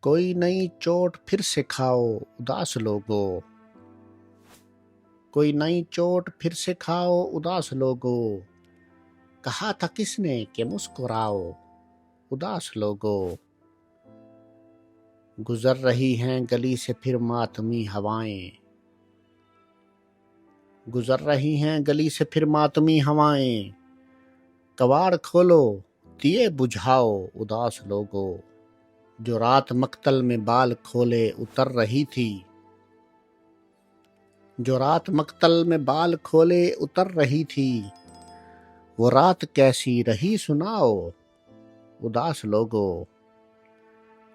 कोई नई चोट फिर से खाओ उदास लोगों। कोई नई चोट फिर से खाओ उदास लोगों। कहा था किसने कि मुस्कुराओ उदास लोगों। गुजर रही हैं गली से फिर मातमी हवाएं। गुजर रही हैं गली से फिर मातमी हवाएं। कबाड़ खोलो दिए बुझाओ उदास लोगों। जो रात मक्तल में बाल खोले उतर रही थी। जो रात मक्तल में बाल खोले उतर रही थी। वो रात कैसी रही सुनाओ उदास लोगों।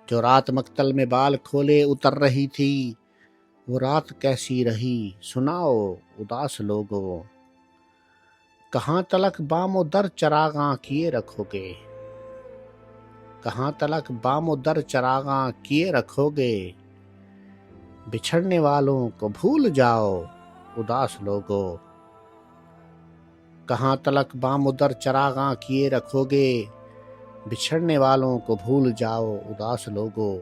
जो रात मक्तल में बाल खोले उतर रही थी। वो रात कैसी रही सुनाओ उदास लोगों। कहाँ तलक बामो दर चरागां किए रखोगे। कहाँ तलक बामो दर चरागां किए रखोगे। बिछड़ने वालों को भूल जाओ उदास लोगों। कहाँ तलक बामो दर चरागां किए रखोगे। बिछड़ने वालों को भूल जाओ उदास लोगों।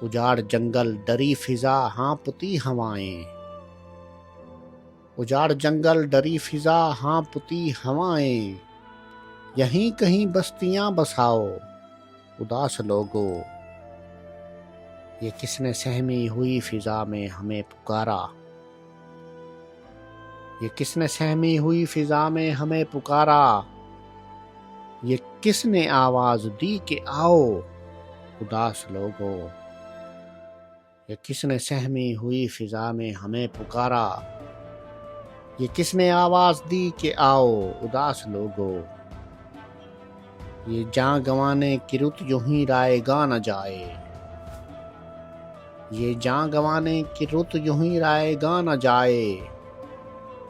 उजाड़ जंगल डरी फिजा हाँपती हवाएं। उजाड़ जंगल डरी फिजा हाँपती हवाएं। यहीं कहीं बस्तियां बसाओ उदास लोगों। ये किसने सहमी हुई फिजा में हमें पुकारा। ये किसने सहमी हुई फिजा में हमें पुकारा। ये किसने आवाज दी कि आओ उदास लोगों। ये किसने सहमी हुई फिजा में हमें पुकारा। ये किसने आवाज दी कि आओ उदास लोगों। ये जान गंवाने की रुत यूं ही रायगा न जाए। ये जान गंवाने की रुत यूं ही रायगा न जाए।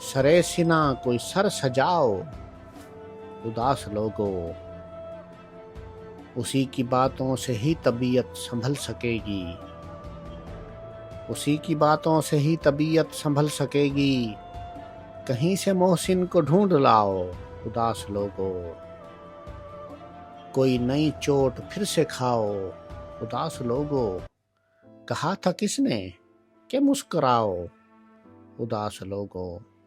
सरे सिना कोई सर सजाओ उदास लोगों। उसी की बातों से ही तबीयत संभल सकेगी। उसी की बातों से ही तबीयत संभल सकेगी। कहीं से मोहसिन को ढूंढ लाओ उदास लोगों। कोई नई चोट फिर से खाओ उदास लोगों। कहा था किसने कि मुस्कुराओ उदास लोगों।